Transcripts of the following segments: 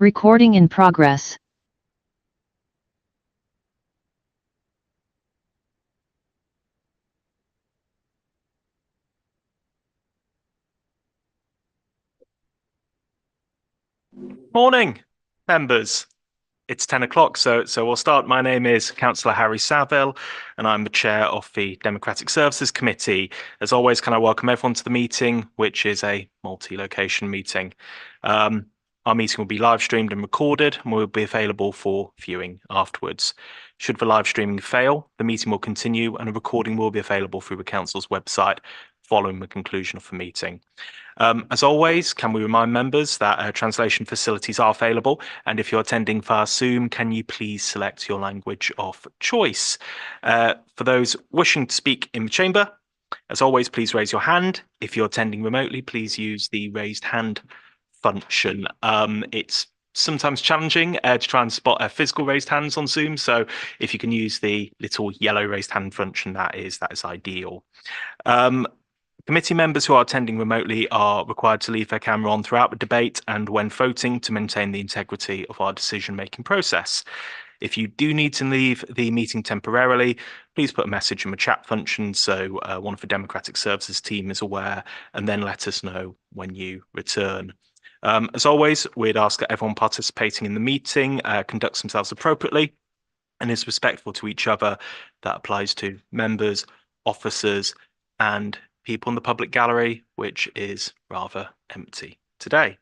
Recording in progress. Morning, members. It's 10 o'clock, so we'll start. My name is Councillor Harry Saville, and I'm the chair of the Democratic Services Committee. As always, can I welcome everyone to the meeting, which is a multi-location meeting. Our meeting will be live streamed and recorded, and will be available for viewing afterwards. Should the live streaming fail, the meeting will continue, and a recording will be available through the council's website following the conclusion of the meeting. As always, can we remind members that translation facilities are available, and if you're attending via Zoom, can you please select your language of choice? For those wishing to speak in the chamber, as always, please raise your hand. If you're attending remotely, please use the raised hand function. It's sometimes challenging to try and spot physical raised hands on Zoom, so if you can use the little yellow raised hand function, that is ideal. Committee members who are attending remotely are required to leave their camera on throughout the debate and when voting to maintain the integrity of our decision-making process. If you do need to leave the meeting temporarily, please put a message in the chat function so one of the Democratic Services team is aware, and then let us know when you return. As always, we'd ask that everyone participating in the meeting conducts themselves appropriately and is respectful to each other. That applies to members, officers, and people in the public gallery, which is rather empty today.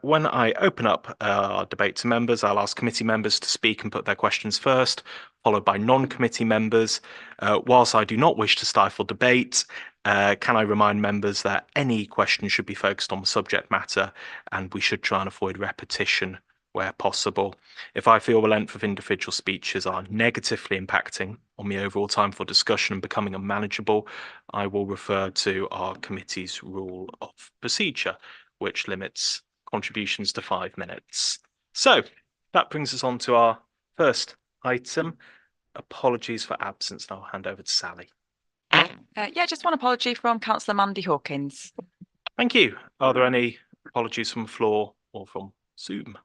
When I open up our debate to members, I'll ask committee members to speak and put their questions first, followed by non-committee members. Whilst I do not wish to stifle debate, can I remind members that any question should be focused on the subject matter, and we should try and avoid repetition where possible. If I feel the length of individual speeches are negatively impacting on the overall time for discussion and becoming unmanageable, I will refer to our committee's rule of procedure, which limits contributions to 5 minutes. So that brings us on to our first item. Apologies for absence. And I'll hand over to Sally. Yeah, just one apology from Councillor Mandy Hawkins. Thank you. Are there any apologies from the floor or from Zoom?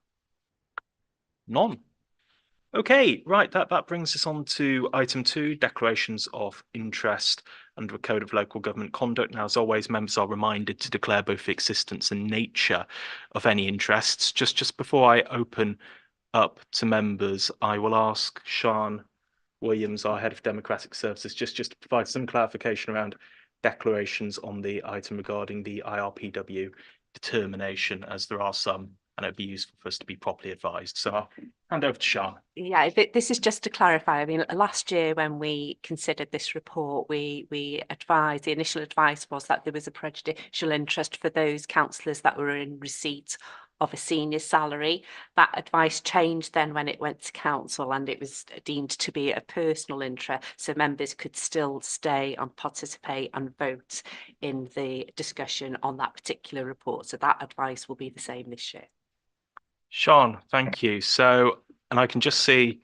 None. Okay, right, that brings us on to item 2, declarations of interest under the Code of Local Government Conduct. Now, as always, members are reminded to declare both the existence and nature of any interests. Just before I open up to members, I will ask Sian Williams, our Head of Democratic Services, just to provide some clarification around declarations on the item regarding the IRPW determination, as there are some, and it'd be useful for us to be properly advised. So I'll hand over to Sian. Yeah, this is just to clarify. I mean, last year when we considered this report, we advised, the initial advice was that there was a prejudicial interest for those councillors that were in receipt of a senior salary. That advice changed then when it went to council, and it was deemed to be a personal interest, so members could still stay and participate and vote in the discussion on that particular report. So that advice will be the same this year. Sian, thank you. So, and I can just see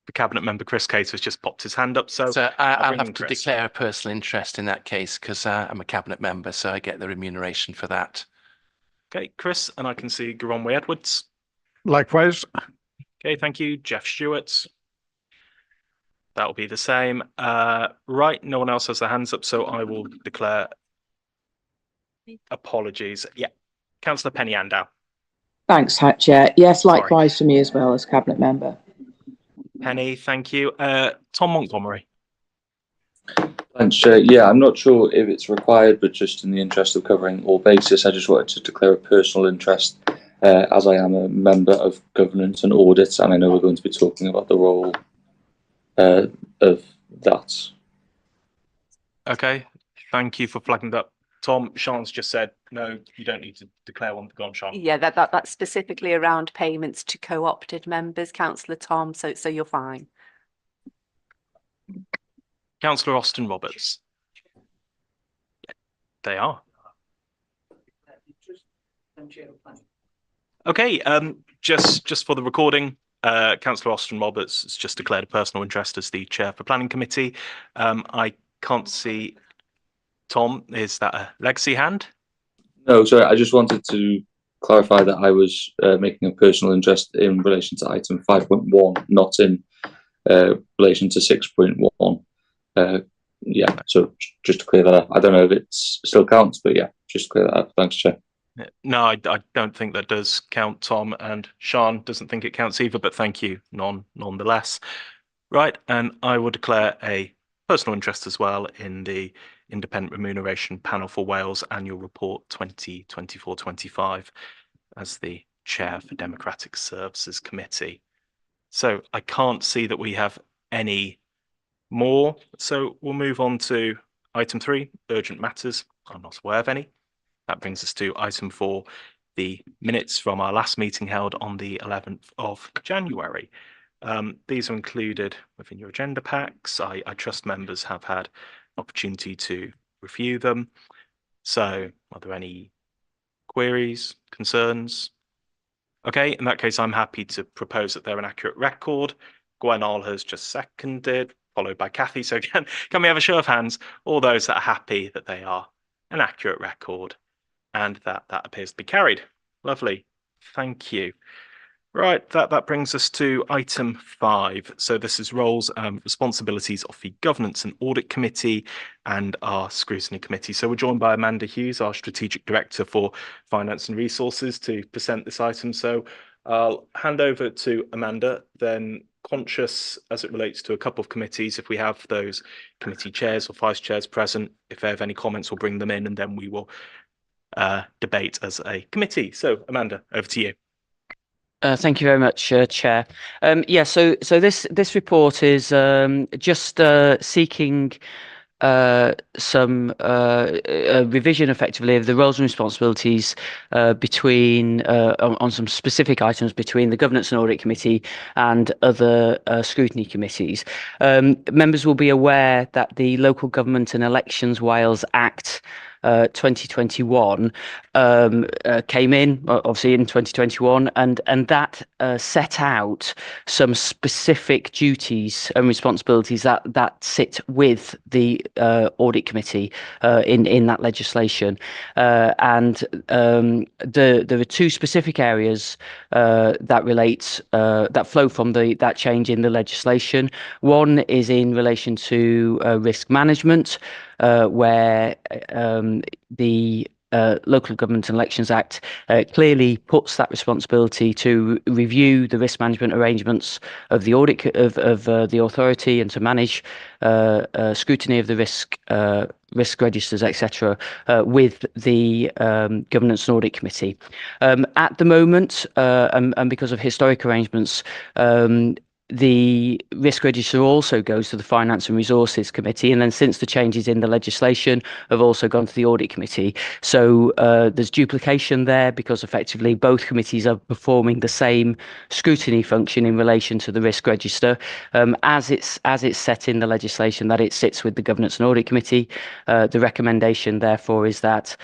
the Cabinet Member Chris Case has just popped his hand up. So I'll have to declare a personal interest in that case because I'm a Cabinet Member, so I get the remuneration for that. Okay, Chris, and I can see Garonwe Edwards. Likewise. Okay, thank you. Jeff Stewart. That will be the same. Right, no one else has their hands up, so I will declare apologies. Yeah, Councillor Penny Andow. Thanks, Chair. Yes, likewise for me as well as Cabinet Member. Penny, thank you. Tom Montgomery. Thanks, Chair. Yeah, I'm not sure if it's required, but just in the interest of covering all bases, I just wanted to declare a personal interest as I am a member of governance and audit, and I know we're going to be talking about the role of that. Okay, thank you for flagging that. Tom, Sian's just said, no, you don't need to declare one. Go on, Sian. Yeah, that's specifically around payments to co-opted members, Councillor Tom, so you're fine. Councillor Austin Roberts. Yeah, they are. Okay, just for the recording, Councillor Austin Roberts has just declared a personal interest as the chair for Planning Committee. I can't see Tom. Is that a legacy hand? No, sorry, I just wanted to clarify that I was making a personal interest in relation to item 5.1, not in relation to 6.1. Yeah, so just to clear that up. I don't know if it still counts, but yeah, just to clear that up. Thanks, Chair. No, I don't think that does count, Tom, and Sean doesn't think it counts either, but thank you nonetheless. Right, and I will declare a personal interest as well in the Independent Remuneration Panel for Wales Annual Report 2024-25 as the Chair for Democratic Services Committee. So I can't see that we have any more, so we'll move on to item 3, urgent matters. I'm not aware of any. That brings us to item 4, the minutes from our last meeting held on the 11th of January. These are included within your agenda packs. I trust members have had an opportunity to review them. So are there any queries, concerns? Okay, in that case, I'm happy to propose that they're an accurate record. Gwenol has just seconded, followed by Kathy. So again, can we have a show of hands? All those that are happy that they are an accurate record, and that appears to be carried. Lovely, thank you. Right, that brings us to item 5. So this is roles and responsibilities of the Governance and Audit Committee and our Scrutiny Committee. So we're joined by Amanda Hughes, our Strategic Director for Finance and Resources, to present this item. So I'll hand over to Amanda, then conscious as it relates to a couple of committees, if we have those committee chairs or vice chairs present, if they have any comments, we'll bring them in and then we will debate as a committee. So Amanda, over to you. Thank you very much, Chair. So this report is just seeking some revision, effectively, of the roles and responsibilities between on some specific items between the Governance and Audit Committee and other scrutiny committees. Members will be aware that the Local Government and Elections Wales Act 2021 came in obviously in 2021, and that set out some specific duties and responsibilities that sit with the audit committee in that legislation, and there are 2 specific areas that relate that flow from that change in the legislation. One is in relation to risk management, where the Local Government and Elections Act clearly puts that responsibility to review the risk management arrangements of the audit of the authority and to manage scrutiny of the risk registers, etc., with the Governance and Audit Committee. At the moment, and because of historic arrangements, the risk register also goes to the Finance and Resources Committee, and then since the changes in the legislation have also gone to the Audit Committee. So there's duplication there because effectively both committees are performing the same scrutiny function in relation to the risk register, as it's set in the legislation that it sits with the Governance and Audit Committee. The recommendation therefore is that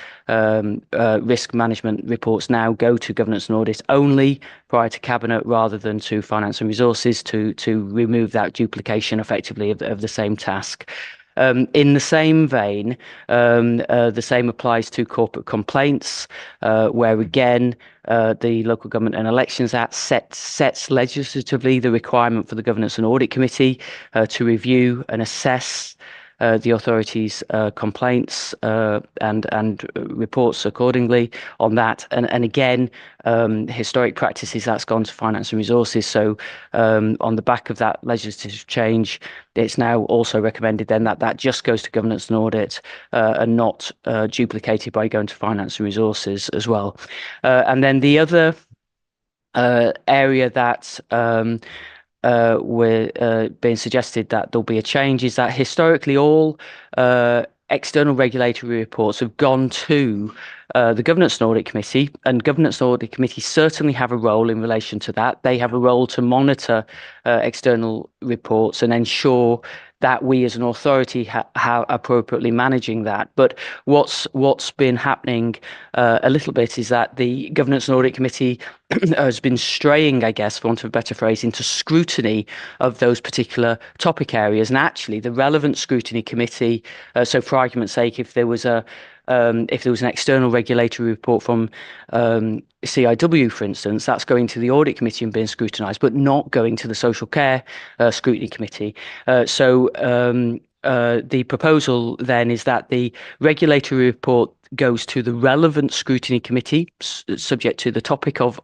risk management reports now go to Governance and Audit only prior to Cabinet rather than to Finance and Resources to remove that duplication effectively of the same task. In the same vein, the same applies to corporate complaints, where again the Local Government and Elections Act sets legislatively the requirement for the Governance and Audit Committee to review and assess the authority's complaints and reports accordingly on that. And again, historic practices, that's gone to Finance and Resources. So on the back of that legislative change, it's now also recommended then that just goes to Governance and Audit and not duplicated by going to Finance and Resources as well. And then the other area that we're being suggested that there'll be a change is that historically all external regulatory reports have gone to the Governance and Audit Committee, and Governance and Audit Committee certainly have a role in relation to that. They have a role to monitor external reports and ensure that we as an authority are appropriately managing that. But what's been happening a little bit is that the Governance and Audit Committee has been straying, I guess, for want of a better phrase, into scrutiny of those particular topic areas. And actually, the relevant scrutiny committee, so for argument's sake, if there was a if there was an external regulatory report from CIW, for instance, that's going to the audit committee and being scrutinised, but not going to the social care scrutiny committee. So the proposal then is that the regulatory report goes to the relevant scrutiny committee, subject to the topic of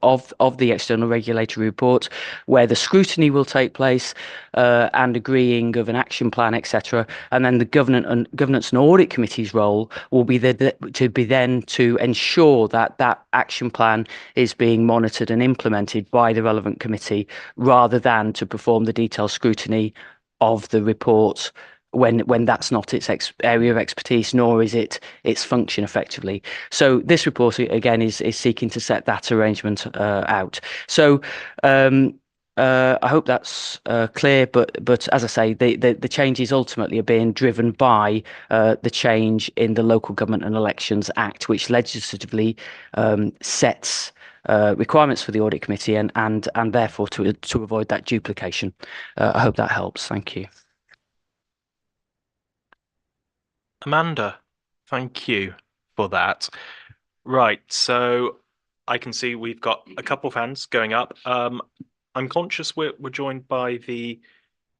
the external regulatory report, where the scrutiny will take place and agreeing of an action plan, etc. And then the governance and audit committee's role will be to ensure that that action plan is being monitored and implemented by the relevant committee, rather than to perform the detailed scrutiny of the report when that's not its area of expertise, nor is it its function effectively. So this report again is seeking to set that arrangement out. So I hope that's clear, but as I say, the changes ultimately are being driven by the change in the Local Government and Elections Act, which legislatively sets requirements for the audit committee and therefore to avoid that duplication. I hope that helps. Thank you. Amanda, thank you for that. Right, so I can see we've got a couple of hands going up. I'm conscious we're joined by the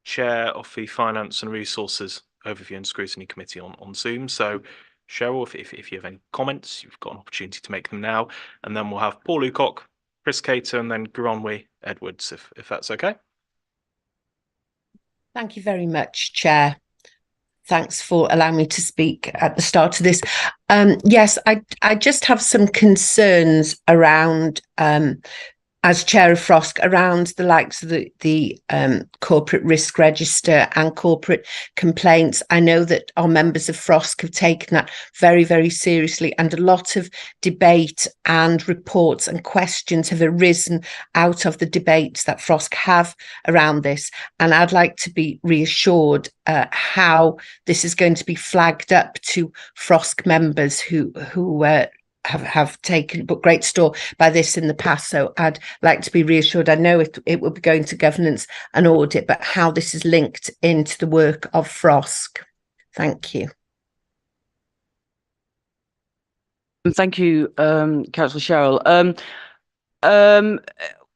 chair of the Finance and Resources Overview and Scrutiny Committee on Zoom. So Cheryl, if you have any comments, you've got an opportunity to make them now. And then we'll have Paul Lucock, Chris Cater, and then Gronwy Edwards, if that's okay. Thank you very much, Chair. Thanks for allowing me to speak at the start of this. Yes, I just have some concerns around, as Chair of FROSC, around the likes of the corporate risk register and corporate complaints. I know that our members of FROSC have taken that very, very seriously, and a lot of debate and reports and questions have arisen out of the debates that FROSC have around this. And I'd like to be reassured how this is going to be flagged up to FROSC members who have taken but great store by this in the past. So I'd like to be reassured. I know it will be going to governance and audit, but how this is linked into the work of FROSC. Thank you. Thank you, Councillor Cheryl.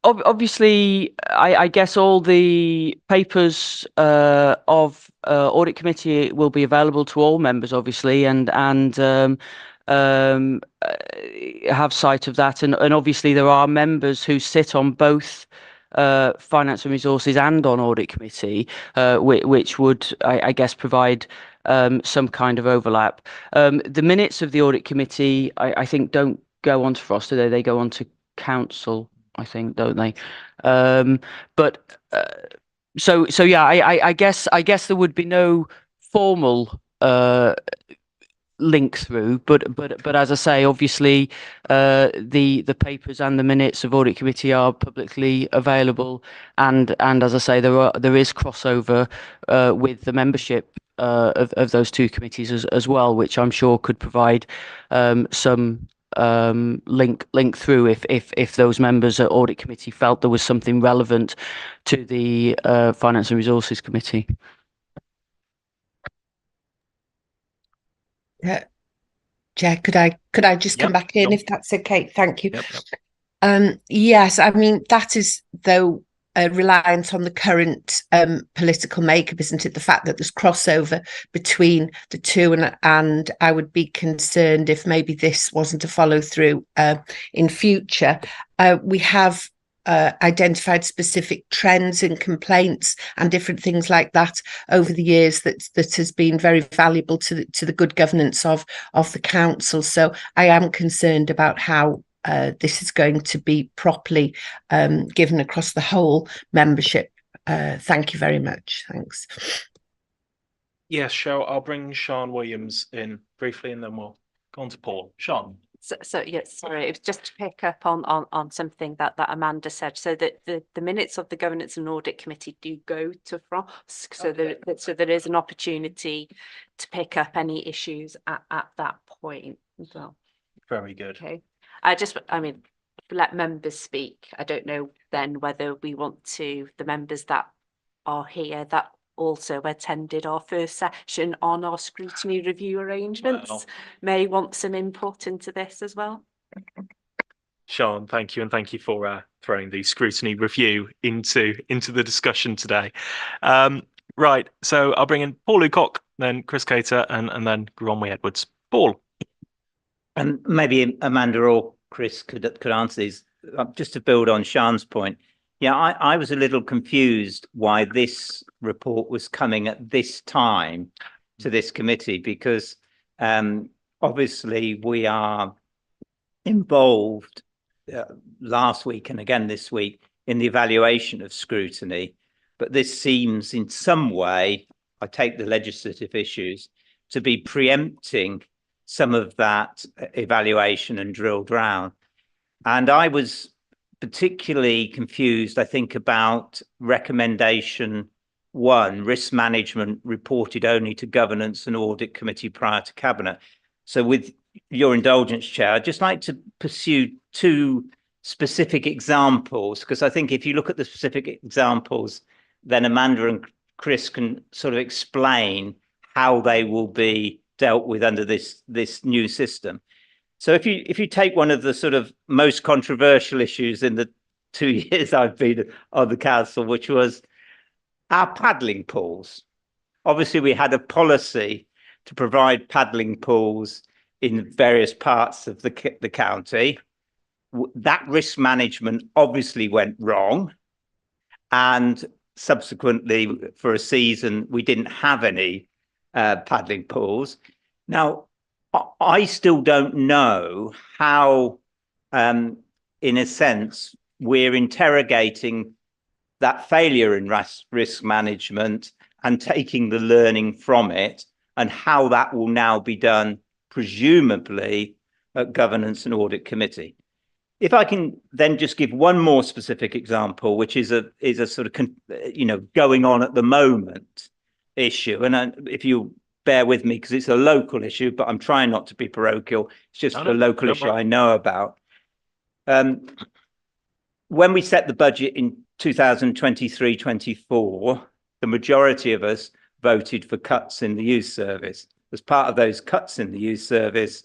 Obviously, I guess all the papers of audit committee will be available to all members, obviously, and have sight of that, and obviously there are members who sit on both Finance and Resources and on Audit Committee, which would, I guess, provide some kind of overlap. The minutes of the Audit Committee, I think, don't go on to FROSC, do they? They go on to Council, I think, don't they? So yeah, I guess there would be no formal link through, but as I say, obviously the papers and the minutes of Audit Committee are publicly available, and as I say, there is crossover with the membership of those two committees as well, which I'm sure could provide some link through if those members at Audit Committee felt there was something relevant to the Finance and Resources Committee. Chair, could I just come back in if that's okay? Thank you. Yep. Yes, I mean, that is though reliant on the current political makeup, isn't it? The fact that there's crossover between the two, and I would be concerned if maybe this wasn't a follow through in future. We have identified specific trends and complaints and different things like that over the years that has been very valuable to the good governance of the council. So I am concerned about how this is going to be properly given across the whole membership. Thank you very much. Thanks. Yes, Cheryl, I'll bring Sean Williams in briefly and then we'll go on to Paul. Sean. So yes, sorry, it was just to pick up on something that Amanda said. So that the minutes of the Governance and Audit Committee do go to FROSC, so there is an opportunity to pick up any issues at that point as well. Very good. Okay, I mean, let members speak. I don't know then whether we want to, the members that are here that also attended our first session on our scrutiny review arrangements, Wow. may want some input into this as well. Sean, thank you, and thank you for throwing the scrutiny review into the discussion today. Right, so I'll bring in Paul Lucock, then Chris Cater, and then Gronwy Edwards. Paul. And maybe Amanda or Chris could answer these. Just to build on Sean's point, yeah, I was a little confused why this report was coming at this time to this committee, because obviously we are involved last week and again this week in the evaluation of scrutiny, but this seems in some way, I take the legislative issues, to be preempting some of that evaluation and drill down. And I was particularly confused, I think, about recommendation 1, risk management reported only to Governance and Audit Committee prior to Cabinet. So with your indulgence, Chair, I'd just like to pursue 2 specific examples, because I think if you look at the specific examples, then Amanda and Chris can sort of explain how they will be dealt with under this new system. So if you take one of the sort of most controversial issues in the 2 years I've been on the council, which was our paddling pools. Obviously, we had a policy to provide paddling pools in various parts of the county. That risk management obviously went wrong, and subsequently for a season we didn't have any paddling pools. Now, I still don't know how, in a sense, we're interrogating that failure in risk management and taking the learning from it, and how that will now be done, presumably, at Governance and Audit Committee. If I can then just give one more specific example, which is a sort of, going on at the moment issue. And if you bear with me, because it's a local issue, but I'm trying not to be parochial. It's just a local issue I know about. When we set the budget in 2023-24, the majority of us voted for cuts in the youth service. As part of those cuts in the youth service,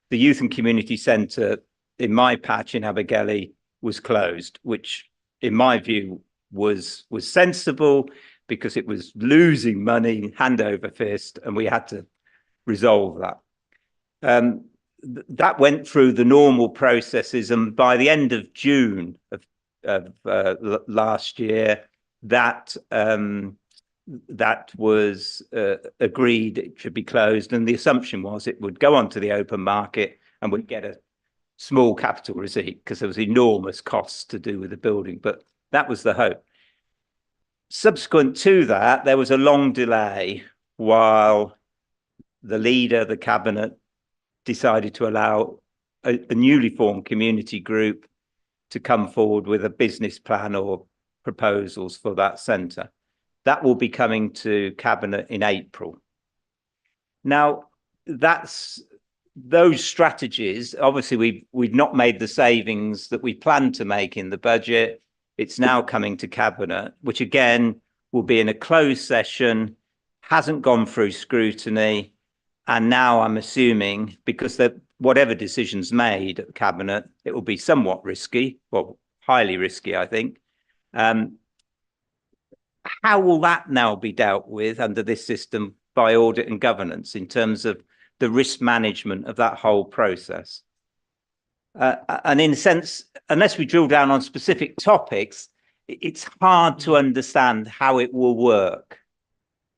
the Youth and Community Centre in my patch in Abergele was closed, which in my view was sensible, because it was losing money hand over fist, and we had to resolve that. That went through the normal processes, and by the end of June of last year, that was agreed it should be closed, and the assumption was it would go onto the open market and would get a small capital receipt, because there was enormous costs to do with the building, but that was the hope. Subsequent to that, there was a long delay while the leader, the cabinet, decided to allow a newly formed community group to come forward with a business plan or proposals for that centre. That will be coming to cabinet in April. Now, those strategies, obviously we've not made the savings that we planned to make in the budget. It's now coming to cabinet, which again will be in a closed session, hasn't gone through scrutiny, and now I'm assuming, because whatever decision's made at cabinet, it will be somewhat risky, well, highly risky, I think. How will that now be dealt with under this system by audit and governance in terms of the risk management of that whole process? And in a sense, unless we drill down on specific topics, it's hard to understand how it will work.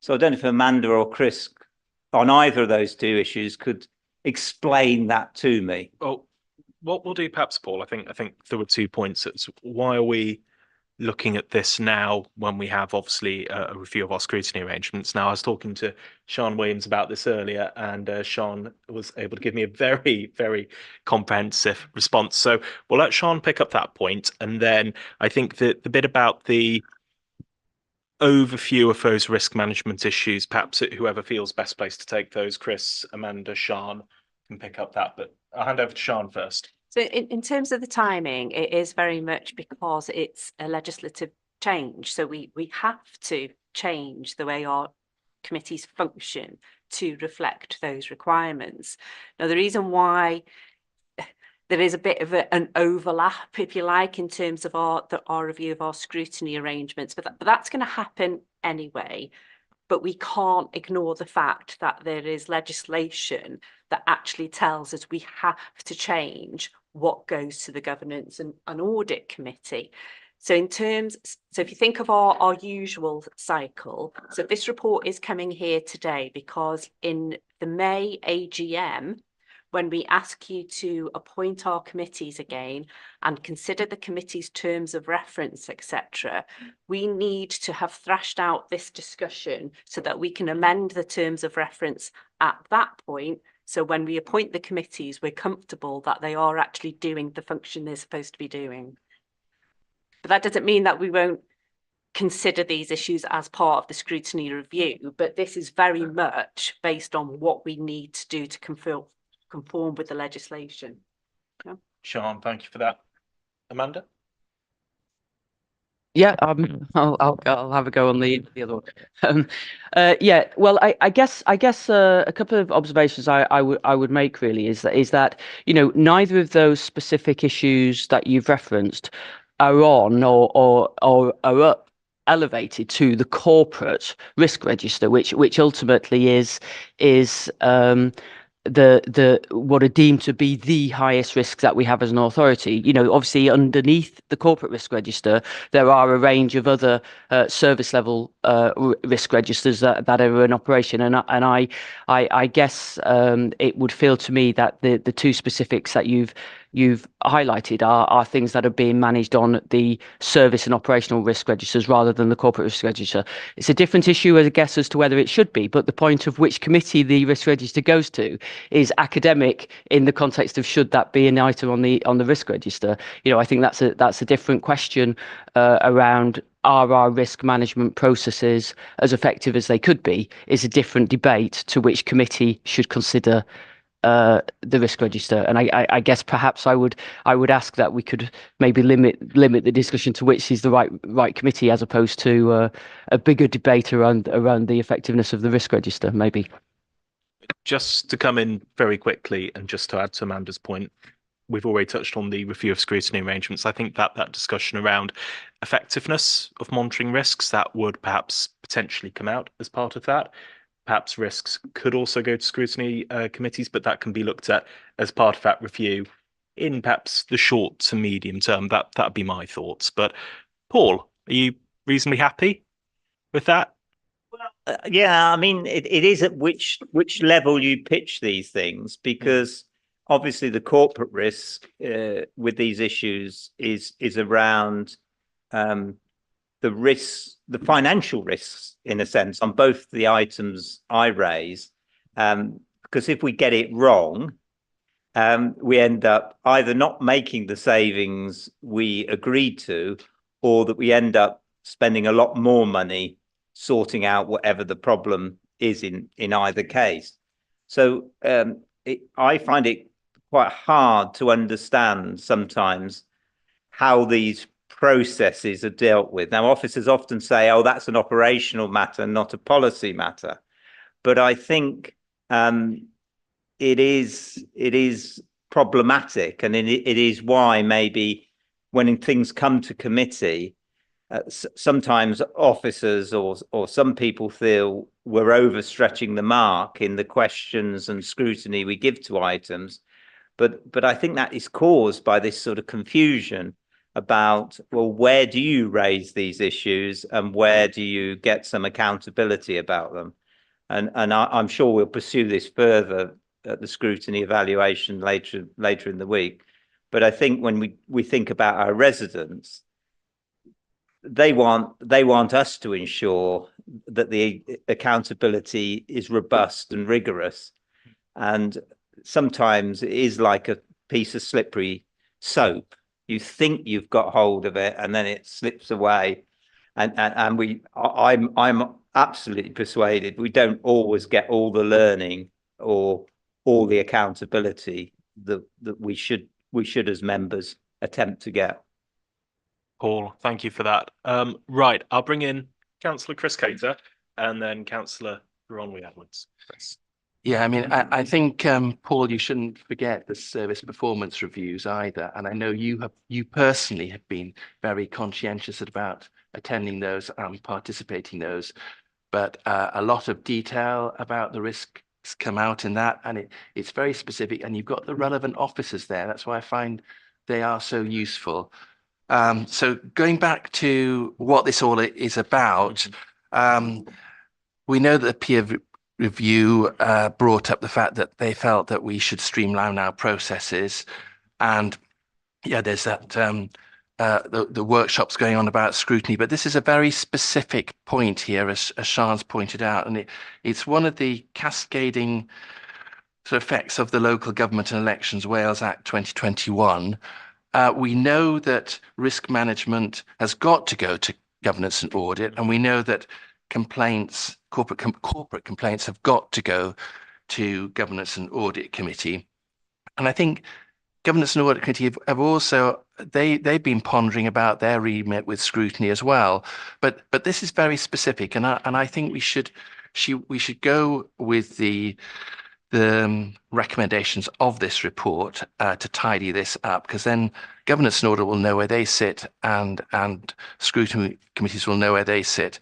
So I don't know if Amanda or Chris, on either of those 2 issues, could explain that to me. Well, what we'll do perhaps, Paul, I think there were 2 points. It's why are we looking at this now when we have obviously a review of our scrutiny arrangements? Now, I was talking to Sean Williams about this earlier, and Sean was able to give me a very, very comprehensive response. So we'll let Sean pick up that point, and then I think that the bit about the overview of those risk management issues, perhaps whoever feels best placed to take those, Chris, Amanda, Sean, can pick up that. But I'll hand over to Sean first. So in terms of the timing, it is very much because it's a legislative change. So we have to change the way our committees function to reflect those requirements. Now, the reason why there is a bit of an overlap, if you like, in terms of our review of our scrutiny arrangements, but that's going to happen anyway. But we can't ignore the fact that there is legislation that actually tells us we have to change what goes to the Governance and Audit Committee. So if you think of our usual cycle, so this report is coming here today because in the May AGM, when we ask you to appoint our committees again and consider the committee's terms of reference, etc., we need to have thrashed out this discussion so that we can amend the terms of reference at that point. So when we appoint the committees, we're comfortable that they are actually doing the function they're supposed to be doing. But that doesn't mean that we won't consider these issues as part of the scrutiny review, but this is very much based on what we need to do to conform with the legislation. Yeah. Sian, thank you for that. Amanda? Yeah, I'll have a go on the other one. Yeah, well, I guess a couple of observations I would make really is that neither of those specific issues that you've referenced are on or are up elevated to the corporate risk register, which ultimately is the what are deemed to be the highest risks that we have as an authority. Obviously underneath the corporate risk register there are a range of other service level risk registers that are in operation, and I guess it would feel to me that the two specifics that you've highlighted are things that are being managed on the service and operational risk registers rather than the corporate risk register. It's a different issue, I guess, as to whether it should be, but the point of which committee the risk register goes to is academic in the context of should that be an item on the risk register. I think that's a different question around are our risk management processes as effective as they could be, is a different debate to which committee should consider the risk register. And I guess perhaps I would ask that we could maybe limit the discussion to which is the right committee as opposed to a bigger debate around the effectiveness of the risk register, maybe. Just to come in very quickly and just to add to Amanda's point, we've already touched on the review of scrutiny arrangements. I think that discussion around effectiveness of monitoring risks, that would perhaps potentially come out as part of that. Perhaps risks could also go to scrutiny committees, but that can be looked at as part of that review in perhaps the short to medium term. That'd be my thoughts. But Paul, are you reasonably happy with that? Well, yeah, I mean, it is at which level you pitch these things, because obviously the corporate risk with these issues is around the risks, the financial risks, in a sense, on both the items I raise. Because if we get it wrong, we end up either not making the savings we agreed to, or that we end up spending a lot more money sorting out whatever the problem is in either case. So I find it quite hard to understand sometimes how these processes are dealt with. Now, officers often say, oh, that's an operational matter, not a policy matter. But I think it is problematic, and it is why maybe when things come to committee, sometimes officers or some people feel we're overstretching the mark in the questions and scrutiny we give to items. But I think that is caused by this sort of confusion about, well, where do you raise these issues and where do you get some accountability about them? And I'm sure we'll pursue this further at the scrutiny evaluation later in the week. But I think when we think about our residents, they want us to ensure that the accountability is robust and rigorous. And sometimes it is like a piece of slippery soap. You think you've got hold of it and then it slips away. And I'm absolutely persuaded we don't always get all the learning or all the accountability that we should as members attempt to get. Paul, thank you for that. Right, I'll bring in Councillor Chris Cater, and then Councillor Gronwy Edwards. Chris. Yeah, I mean, I think, Paul, you shouldn't forget the service performance reviews either. And I know you personally have been very conscientious about attending those and participating in those. But a lot of detail about the risks come out in that, and it's very specific. And you've got the relevant officers there. That's why I find they are so useful. So going back to what this all is about, we know that the peer review brought up the fact that they felt that we should streamline our processes, and yeah, there's that the workshops going on about scrutiny, but this is a very specific point here, as Sian's pointed out, and it's one of the cascading sort of effects of the Local Government and Elections Wales Act 2021. We know that risk management has got to go to governance and audit, and we know that complaints, corporate complaints, have got to go to Governance and Audit Committee. And I think Governance and Audit Committee have also, they've been pondering about their remit with scrutiny as well. But this is very specific, and I think we should go with the recommendations of this report to tidy this up, because then Governance and Audit will know where they sit, and scrutiny committees will know where they sit.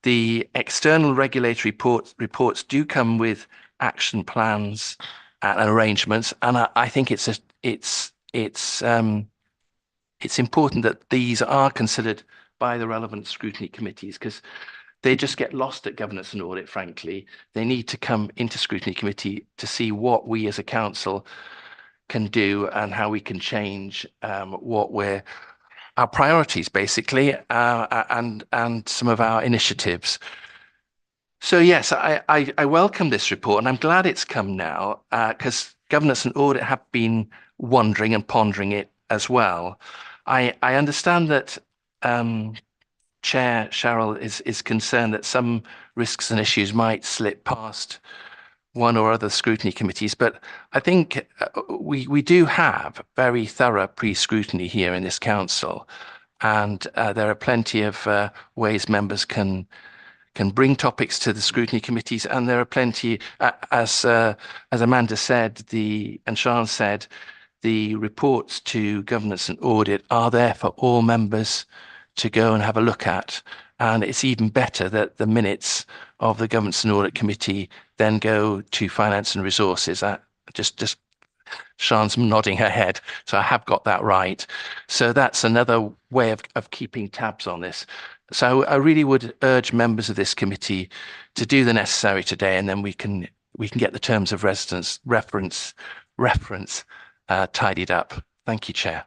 The external regulatory reports do come with action plans and arrangements, and I think it's important that these are considered by the relevant scrutiny committees, because they just get lost at governance and audit, frankly. They need to come into scrutiny committee to see what we as a council can do and how we can change our priorities, basically, and some of our initiatives. So yes, I welcome this report, and I'm glad it's come now, because governance and audit have been wondering and pondering it as well. I understand that Chair Cheryl is concerned that some risks and issues might slip past one or other scrutiny committees, but I think we do have very thorough pre-scrutiny here in this council, and there are plenty of ways members can bring topics to the scrutiny committees, and there are plenty, as Amanda said, and Sian said, the reports to governance and audit are there for all members to go and have a look at. And it's even better that the minutes of the Governance and Audit Committee then go to Finance and Resources. Just Sian's nodding her head, so I have got that right. So that's another way of keeping tabs on this. So I really would urge members of this committee to do the necessary today, and then we can get the terms of reference tidied up. Thank you, Chair.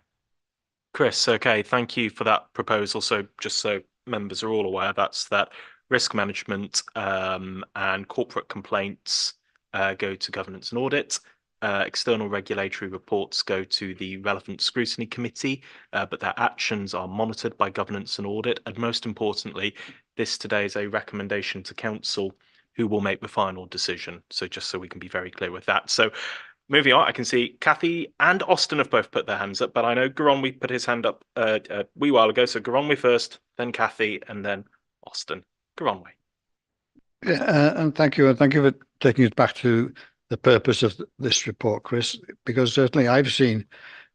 Chris, okay, thank you for that proposal. So just so members are all aware, that's that risk management and corporate complaints go to governance and audit. External regulatory reports go to the relevant scrutiny committee, but their actions are monitored by governance and audit. And most importantly, this today is a recommendation to council, who will make the final decision. So just so we can be very clear with that. So moving on, I can see Kathy and Austin have both put their hands up, but I know Gronwy put his hand up a wee while ago. So Gronwy first, then Kathy, and then Austin. Gronwy. Yeah, and thank you. And thank you for taking us back to the purpose of this report, Chris, because certainly I've seen,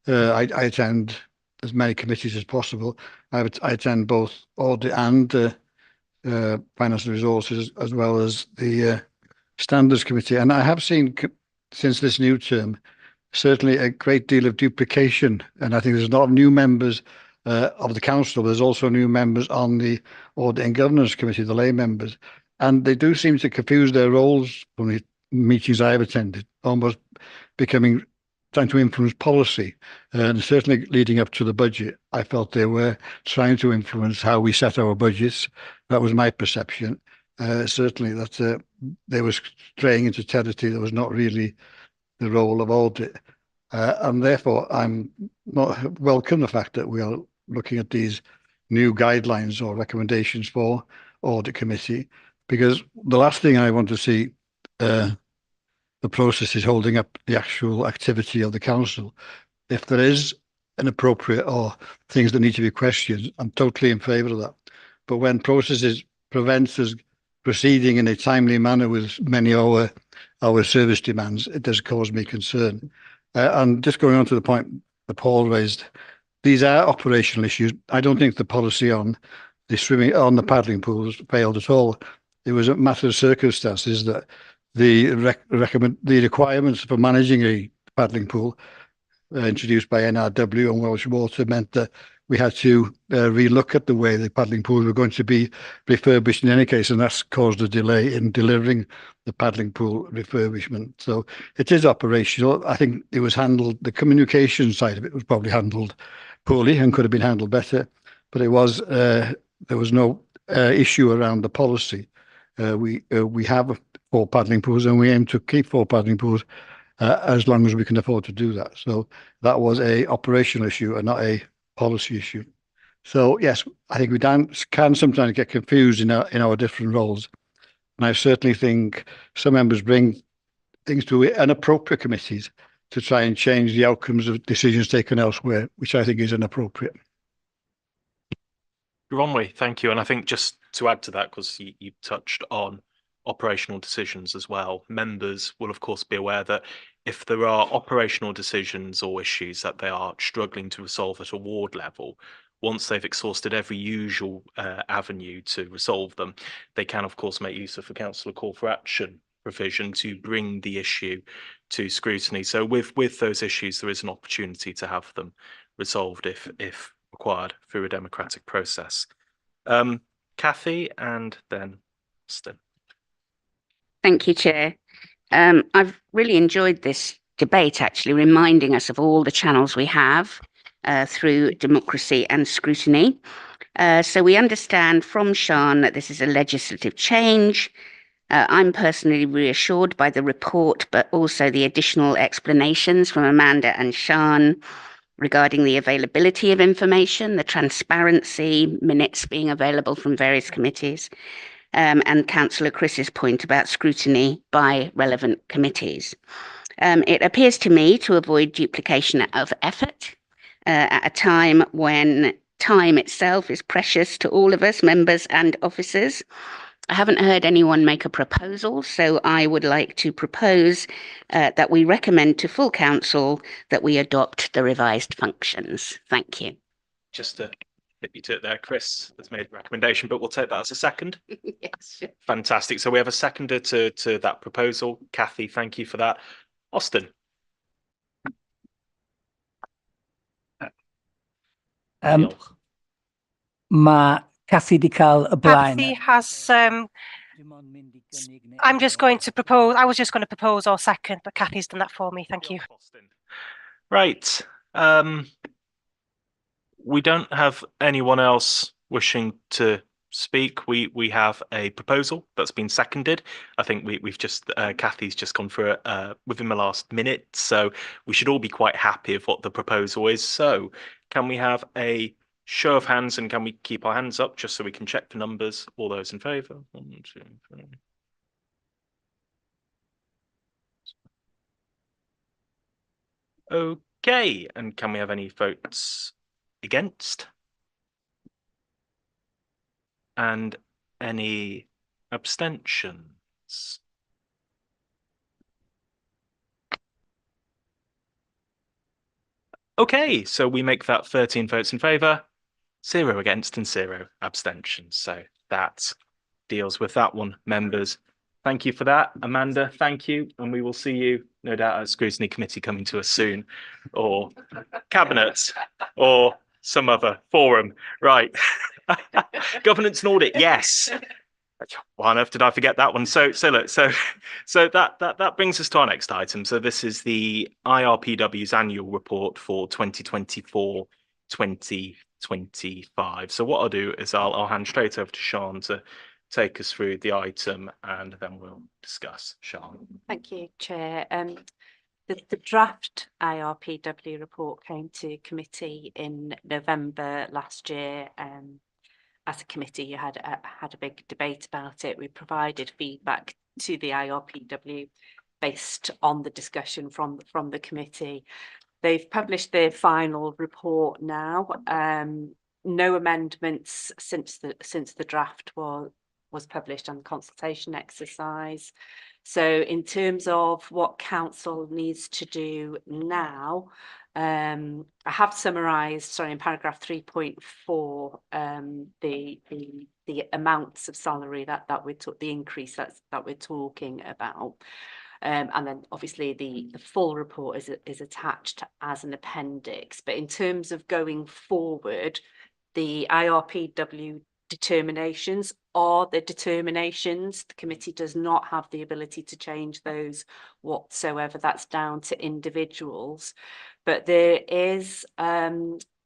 I attend as many committees as possible. I attend both audit and finance and resources, as well as the standards committee. And I have seen, since this new term, certainly a great deal of duplication. And I think there's a lot of new members of the council. There's also new members on the audit and governance committee, the lay members. And they do seem to confuse their roles from the meetings I've attended, almost trying to influence policy. And certainly leading up to the budget, I felt they were trying to influence how we set our budgets. That was my perception. Certainly that they were straying into territory that was not really the role of audit. And therefore, I'm not welcome the fact that we are looking at these new guidelines or recommendations for audit committee, because the last thing I want to see the process is holding up the actual activity of the council. If there is inappropriate or things that need to be questioned, I'm totally in favour of that. But when processes prevents us proceeding in a timely manner with many of our service demands. It does cause me concern. And just going on to the point that Paul raised, these are operational issues. I don't think the policy on the paddling pools failed at all. It was a matter of circumstances that the requirements for managing a paddling pool introduced by NRW and Welsh Water meant that we had to relook at the way the paddling pools were going to be refurbished in any case, and that's caused a delay in delivering the paddling pool refurbishment. So it is operational. I think it was handled, the communication side of it was probably handled poorly and could have been handled better, but it was there was no issue around the policy. We have 4 paddling pools, and we aim to keep 4 paddling pools as long as we can afford to do that. So that was a operational issue and not a policy issue. So yes, I think we can sometimes get confused in our different roles, and I certainly think some members bring things to inappropriate committees to try and change the outcomes of decisions taken elsewhere, which I think is inappropriate. Ronwy, thank you. And I think just to add to that, because you touched on operational decisions as well, members will of course be aware that if there are operational decisions or issues that they are struggling to resolve at a ward level, once they've exhausted every usual avenue to resolve them, they can of course make use of the councillor call for action provision to bring the issue to scrutiny. So with those issues, there is an opportunity to have them resolved if required through a democratic process. Kathy and then Austin. Thank you, Chair. I've really enjoyed this debate, actually reminding us of all the channels we have through democracy and scrutiny. So we understand from Sian that this is a legislative change. I'm personally reassured by the report, but also the additional explanations from Amanda and Sian regarding the availability of information, the transparency, minutes being available from various committees, and Councillor Chris's point about scrutiny by relevant committees. It appears to me to avoid duplication of effort at a time when time itself is precious to all of us, members and officers. I haven't heard anyone make a proposal, so I would like to propose that we recommend to full council that we adopt the revised functions. Thank you. Just to hit you to it there, Chris has made a recommendation, but we'll take that as a second. Yes. Fantastic. So we have a seconder to that proposal. Kathy, thank you for that. Austin. Ma Kathy di cael y blaen. Kathy has, I'm just going to propose, I was just going to propose or second, but Kathy's done that for me. Thank you. Right. We don't have anyone else wishing to speak. We have a proposal that's been seconded. I think we've just, Kathy's just gone through it within the last minute. So we should all be quite happy of what the proposal is. So can we have a show of hands, and can we keep our hands up just so we can check the numbers? All those in favour? 1, 2, 3. Okay, and can we have any votes against? And any abstentions? Okay, so we make that 13 votes in favour, 0 against and 0 abstentions. So that deals with that one, members. Thank you for that. Amanda, thank you. And we will see you, no doubt, at Scrutiny Committee coming to us soon, or Cabinet, or some other forum. Right. Governance and audit, yes. Why on earth did I forget that one? So that brings us to our next item. So this is the IRPW's annual report for 2024-2025. So what I'll do is I'll hand straight over to Sian to take us through the item, and then we'll discuss. Sian. Thank you, Chair. The draft IRPW report came to committee in November last year. As a committee, you had a big debate about it. We provided feedback to the IRPW based on the discussion from the committee. They've published their final report now. No amendments since the draft was published and the consultation exercise. So in terms of what council needs to do now, I have summarised, in paragraph 3.4, the amounts of salary that we took, the increase that we're talking about. And then obviously the full report is attached as an appendix. But in terms of going forward, the IRPW determinations are the determinations. The committee does not have the ability to change those whatsoever. That's down to individuals. But there is a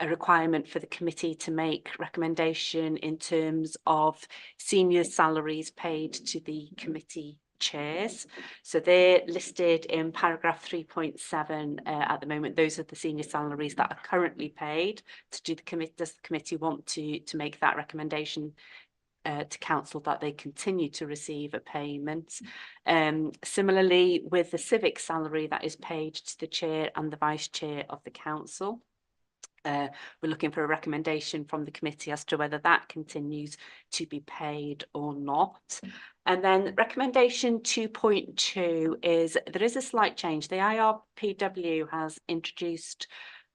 requirement for the committee to make recommendation in terms of senior salaries paid to the committee chairs. So they're listed in paragraph 3.7 at the moment. Those are the senior salaries that are currently paid. Does the committee want to make that recommendation to council that they continue to receive a payment? Similarly, with the civic salary that is paid to the chair and the vice chair of the council, we're looking for a recommendation from the committee as to whether that continues to be paid or not. And then recommendation 2.2 is there is a slight change. The IRPW has introduced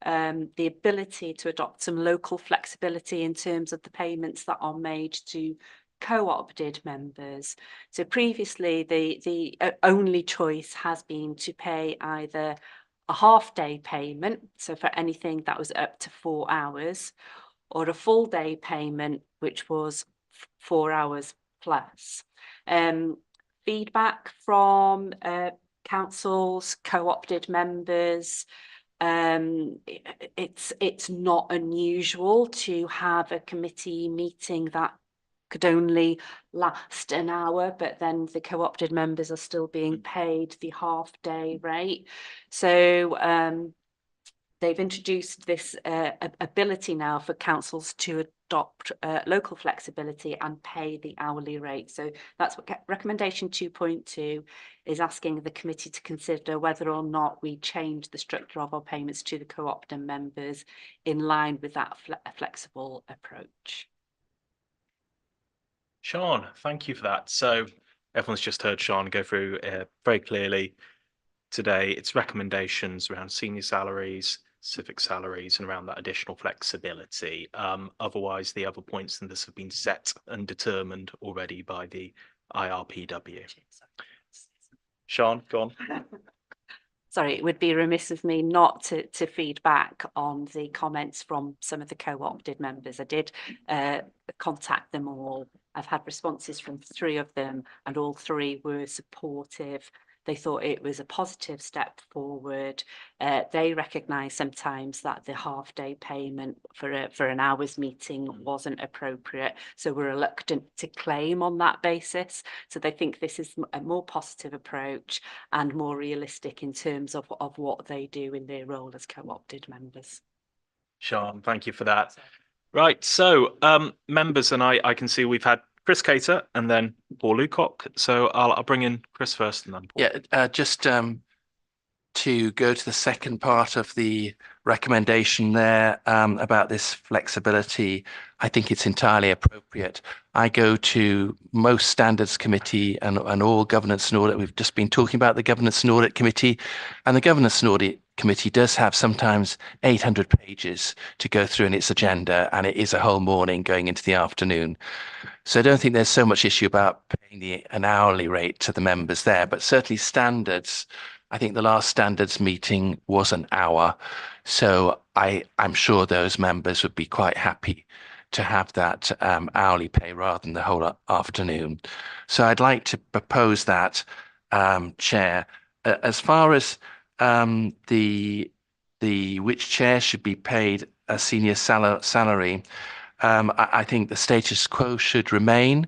the ability to adopt some local flexibility in terms of the payments that are made to co-opted members. So previously the only choice has been to pay either a half-day payment, so for anything that was up to 4 hours, or a full-day payment, which was 4 hours plus. Feedback from councils, co-opted members, it's not unusual to have a committee meeting that could only last an hour, but then the co-opted members are still being paid the half-day rate. So they've introduced this ability now for councils to adopt local flexibility and pay the hourly rate. So that's what recommendation 2.2 is asking the committee to consider whether or not we change the structure of our payments to the co-opted members in line with that flexible approach. Sean, thank you for that. So everyone's just heard Sean go through very clearly today its recommendations around senior salaries, civic salaries, and around that additional flexibility. Otherwise, the other points in this have been set and determined already by the IRPW. Sean, go on. Sorry, it would be remiss of me not to feed back on the comments from some of the co-opted members. I did contact them all. I've had responses from 3 of them, and all 3 were supportive. They thought it was a positive step forward. They recognise sometimes that the half-day payment for an hour's meeting wasn't appropriate, so we're reluctant to claim on that basis. So they think this is a more positive approach and more realistic in terms of what they do in their role as co-opted members. Sean, thank you for that. Right, so members, and I can see we've had Chris Cater and then Paul Lucock. So I'll bring in Chris first and then Paul. Yeah, just to go to the second part of the recommendation there about this flexibility, I think it's entirely appropriate. I go to most standards committee and all governance and audit. We've just been talking about the governance and audit committee, and the governance and audit committee does have sometimes 800 pages to go through in its agenda, and it is a whole morning going into the afternoon. So I don't think there's so much issue about paying an hourly rate to the members there, but certainly standards. I think the last standards meeting was an hour. So I'm sure those members would be quite happy to have that hourly pay rather than the whole afternoon. So I'd like to propose that, Chair. As far as the which chair should be paid a senior salary, I think the status quo should remain.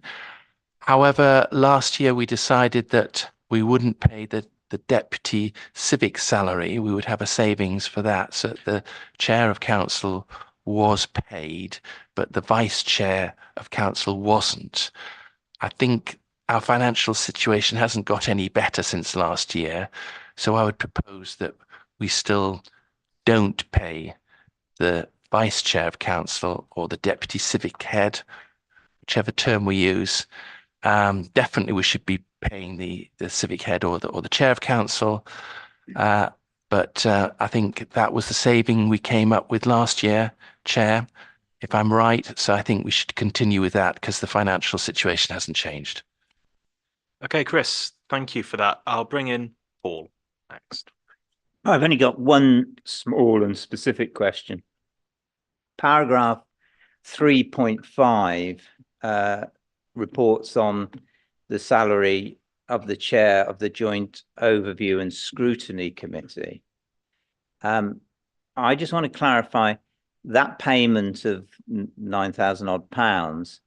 However, last year we decided that we wouldn't pay the deputy civic salary. We would have a savings for that. So the chair of council was paid, but the vice chair of council wasn't. I think our financial situation hasn't got any better since last year. So I would propose that we still don't pay the vice chair of council or the deputy civic head, whichever term we use, Definitely we should be paying the civic head or the chair of council. But I think that was the saving we came up with last year, Chair, if I'm right. So I think we should continue with that because the financial situation hasn't changed. Okay, Chris, thank you for that. I'll bring in Paul next. I've only got one small and specific question. Paragraph 3.5 reports on the salary of the chair of the Joint Overview and Scrutiny Committee. I just want to clarify that payment of 9,000 odd pounds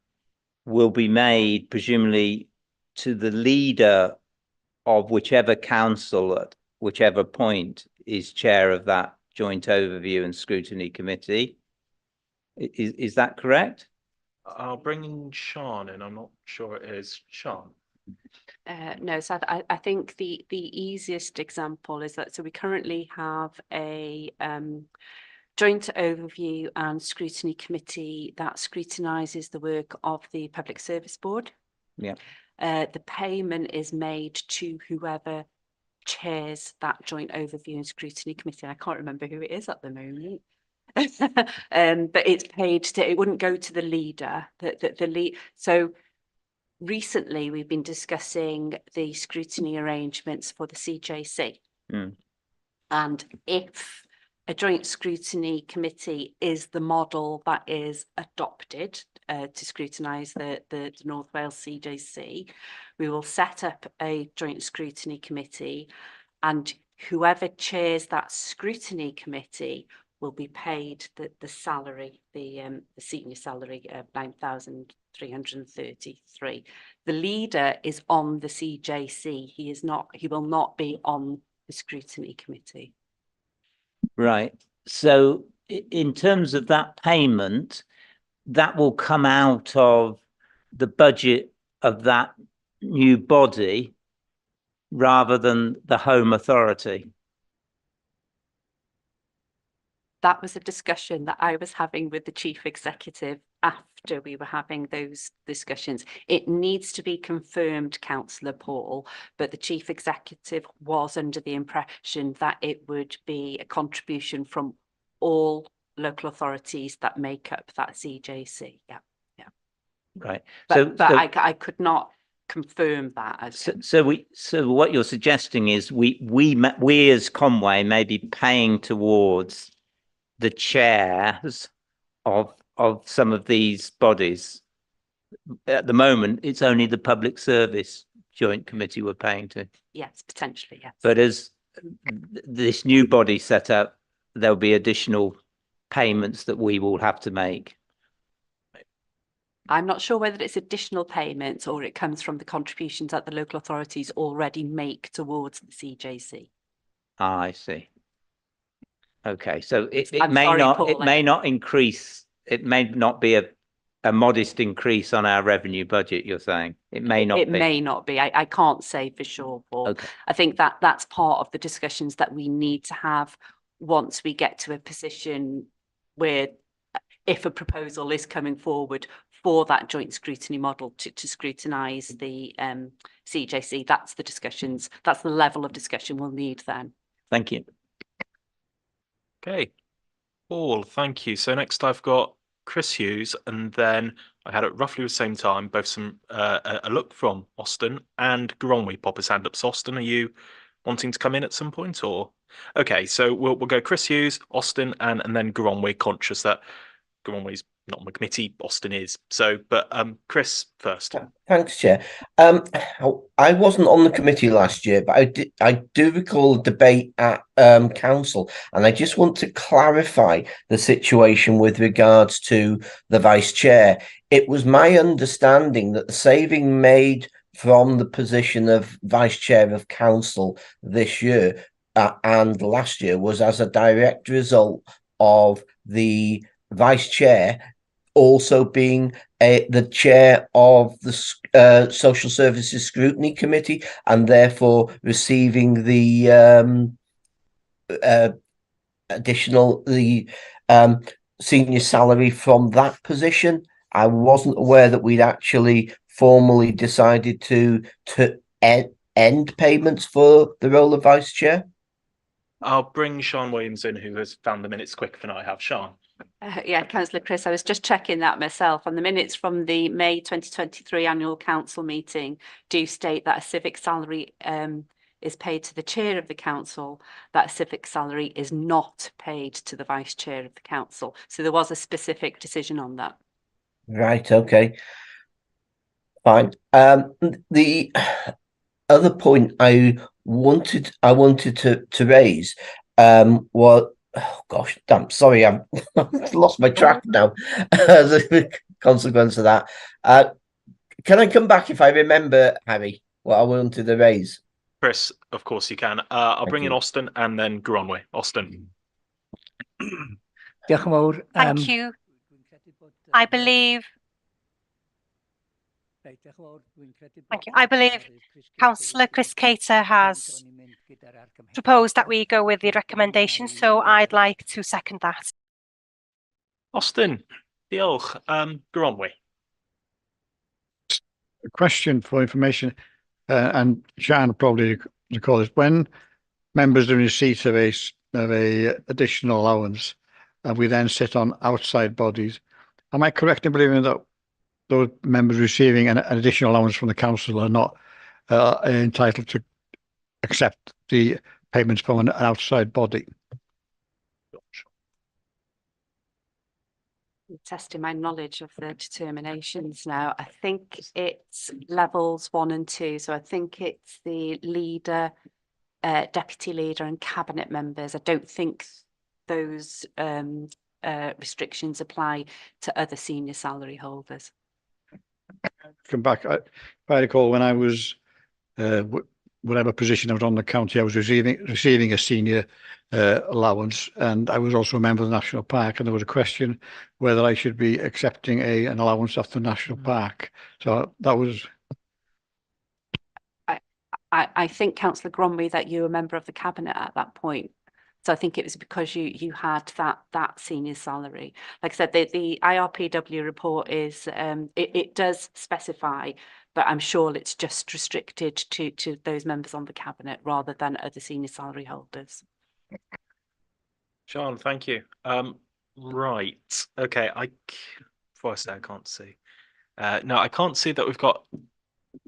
will be made presumably to the leader of whichever council at whichever point is chair of that Joint Overview and Scrutiny Committee. Is that correct? I'll bring in Sean, and I'm not sure it is. Sean. No, so I think the easiest example is that, so we currently have a Joint Overview and Scrutiny Committee that scrutinises the work of the Public Service Board. Yeah. The payment is made to whoever chairs that Joint Overview and Scrutiny Committee. I can't remember who it is at the moment. But it's paid to, it wouldn't go to the leader. The lead. So recently we've been discussing the scrutiny arrangements for the CJC. And if a Joint Scrutiny Committee is the model that is adopted to scrutinise the North Wales CJC, we will set up a Joint Scrutiny Committee, and whoever chairs that scrutiny committee will be paid the salary, the senior salary of 9,333. The leader is on the CJC. He is not. He will not be on the scrutiny committee. Right. So in terms of that payment, that will come out of the budget of that new body rather than the Home Authority. That was a discussion that I was having with the chief executive after we were having those discussions. It needs to be confirmed, Councillor Paul, but the chief executive was under the impression that it would be a contribution from all local authorities that make up that CJC. Yeah. Right. But I could not confirm that. So what you're suggesting is we as Conway may be paying towards the chairs of some of these bodies. At the moment, it's only the Public Service Joint Committee we're paying to. Yes, potentially, yes. But as this new body set up, there'll be additional payments that we will have to make. I'm not sure whether it's additional payments or it comes from the contributions that the local authorities already make towards the CJC. I see. Okay, so it may not increase. It may not be a modest increase on our revenue budget. You're saying it may not. It may not be. I can't say for sure, Paul. Okay. I think that's part of the discussions that we need to have once we get to a position where, if a proposal is coming forward for that joint scrutiny model to scrutinise the CJC, that's the discussions. That's the level of discussion we'll need then. Thank you. Okay, Paul, thank you. So next I've got Chris Hughes, and then I had at roughly the same time both a look from Austin and Gronwy pop his hand up. So Austin, are you wanting to come in at some point, or? Okay, so we'll go Chris Hughes, Austin, and then Gronwy, conscious that Gronwy's not on the committee, Austin is. So, but Chris first. Thanks, Chair. I wasn't on the committee last year, but I do recall a debate at council, and I just want to clarify the situation with regards to the vice chair. It was my understanding that the saving made from the position of vice chair of council this year and last year was as a direct result of the vice chair also being the chair of the Social Services Scrutiny Committee, and therefore receiving the senior salary from that position. I wasn't aware that we'd actually formally decided to end payments for the role of vice chair? I'll bring Sean Williams in, who has found the minutes quicker than I have. Sean. Yeah, Councillor Chris, I was just checking that myself. And the minutes from the May 2023 annual council meeting do state that a civic salary is paid to the chair of the council. That civic salary is not paid to the vice chair of the council. So there was a specific decision on that. Right, okay. Fine. The other point I wanted to raise was, oh gosh, damn, sorry, I've lost my track now as a consequence of that. Can I come back if I remember, Harry, what I wanted to raise? Chris, of course you can. I'll bring in Austin and then Gronwy. Austin. Diolch yn fawr. Thank you. I believe. Thank you. I believe Councillor Chris Cater has proposed that we go with the recommendation, so I'd like to second that. Austin, diolch. Gronwy. A question for information, and Jan probably recall this. When members are in receipt of a additional allowance, and we then sit on outside bodies, am I correct in believing that those members receiving an additional allowance from the council are not entitled to accept the payments from an outside body? Testing my knowledge of the determinations now. I think it's levels 1 and 2. So I think it's the leader, deputy leader and cabinet members. I don't think those restrictions apply to other senior salary holders. Come back. If I recall, when I was whatever position I was on the county, I was receiving a senior allowance, and I was also a member of the National Park, and there was a question whether I should be accepting an allowance off the National Park. So that was. I think, Councillor Gronwy, that you were a member of the cabinet at that point. So I think it was because you had that senior salary. Like I said, the IRPW report is it does specify, but I'm sure it's just restricted to those members on the cabinet rather than other senior salary holders. Sean, thank you. Right. Okay. Before I say I can't see. No, I can't see that we've got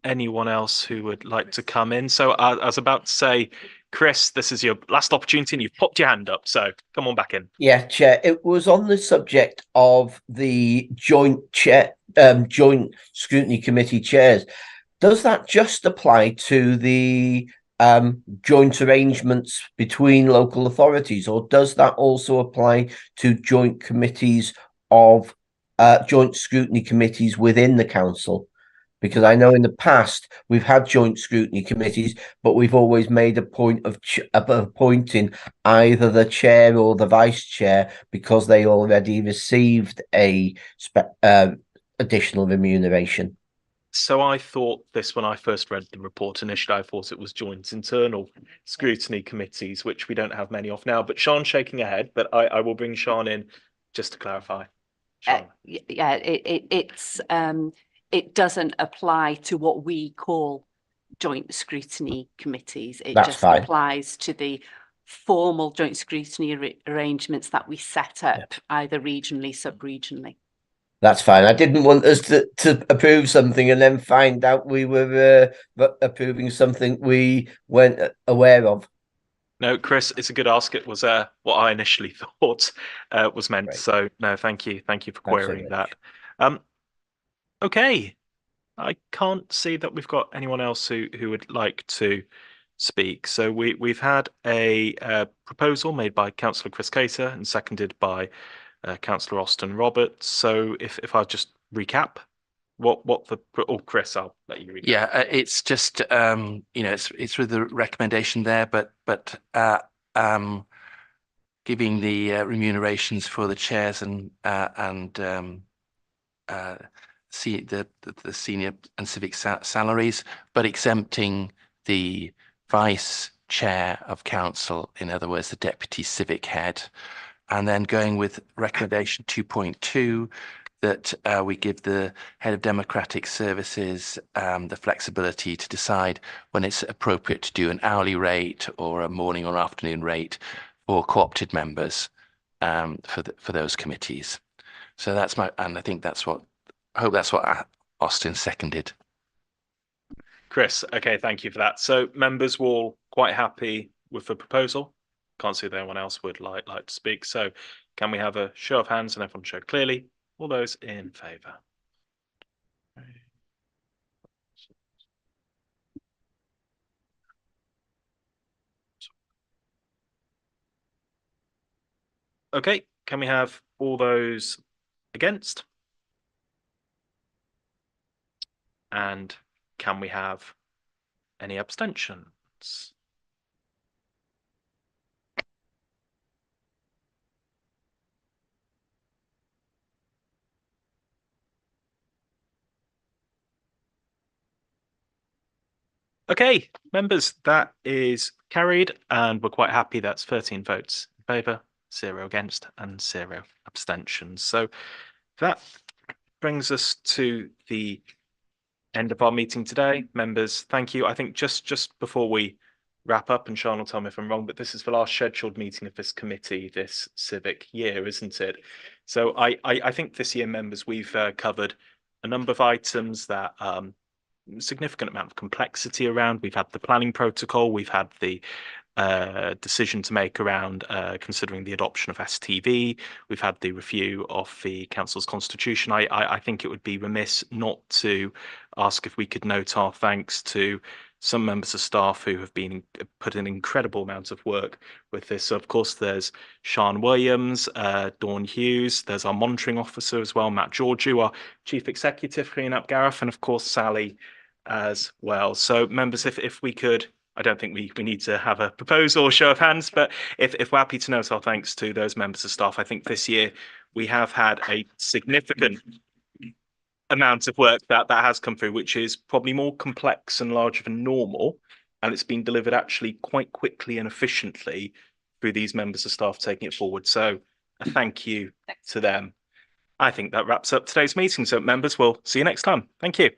anyone else who would like to come in. So I was about to say, Chris, this is your last opportunity and you've popped your hand up. So come on back in. Yeah, Chair. It was on the subject of the joint scrutiny committee chairs. Does that just apply to the joint arrangements between local authorities, or does that also apply to joint committees of joint scrutiny committees within the council? Because I know in the past we've had joint scrutiny committees, but we've always made a point of appointing either the chair or the vice chair because they already received a additional remuneration. So I thought this when I first read the report initially. I thought it was joint internal scrutiny committees, which we don't have many of now. But Sean's shaking her head, but I will bring Sean in just to clarify. Sean. Yeah, it doesn't apply to what we call joint scrutiny committees. It That's just fine. applies to the formal joint scrutiny arrangements that we set up, either regionally, sub-regionally. That's fine. I didn't want us to approve something and then find out we were approving something we weren't aware of. No, Chris, it's a good ask. It was what I initially thought was meant. Right. So no, thank you. Thank you for querying that. Okay. I can't see that we've got anyone else who would like to speak. So we've had a proposal made by Councillor Chris Cater and seconded by Councillor Austin Roberts. So if I just recap Chris, I'll let you recap. Yeah, it's just it's with the recommendation there, but giving the remunerations for the chairs and see the senior and civic salaries, but exempting the vice chair of council, in other words, the deputy civic head, and then going with recommendation 2.2, that we give the head of democratic services the flexibility to decide when it's appropriate to do an hourly rate or a morning or afternoon rate for co-opted members for those committees. So that's and I think that's what, I hope that's what Austin seconded. Chris, okay, thank you for that. So members were all quite happy with the proposal. Can't see that anyone else would like to speak. So can we have a show of hands and everyone show clearly? All those in favour? Okay, can we have all those against? And can we have any abstentions? Okay, members, that is carried, and we're quite happy that's 13 votes in favour, 0 against, and 0 abstentions. So that brings us to the end of our meeting today. Members, thank you. I think just before we wrap up, and Sean will tell me if I'm wrong, but this is the last scheduled meeting of this committee this civic year, isn't it? So I think this year, members, we've covered a number of items that significant amount of complexity around. We've had the planning protocol, we've had the decision to make around considering the adoption of STV, we've had the review of the council's constitution. I think it would be remiss not to ask if we could note our thanks to some members of staff who have been put in incredible amounts of work with this. So of course there's Sean Williams, Dawn Hughes, there's our monitoring officer as well, Matt Georgiou, our chief executive, Rhianab Gareth, and of course Sally as well. So members, if we could, I don't think we need to have a proposal or show of hands, but if we're happy to note our thanks to those members of staff. I think this year we have had a significant amount of work that has come through, which is probably more complex and larger than normal, and it's been delivered actually quite quickly and efficiently through these members of staff taking it forward. So a thank you to them. I think that wraps up today's meeting. So members, we'll see you next time. Thank you.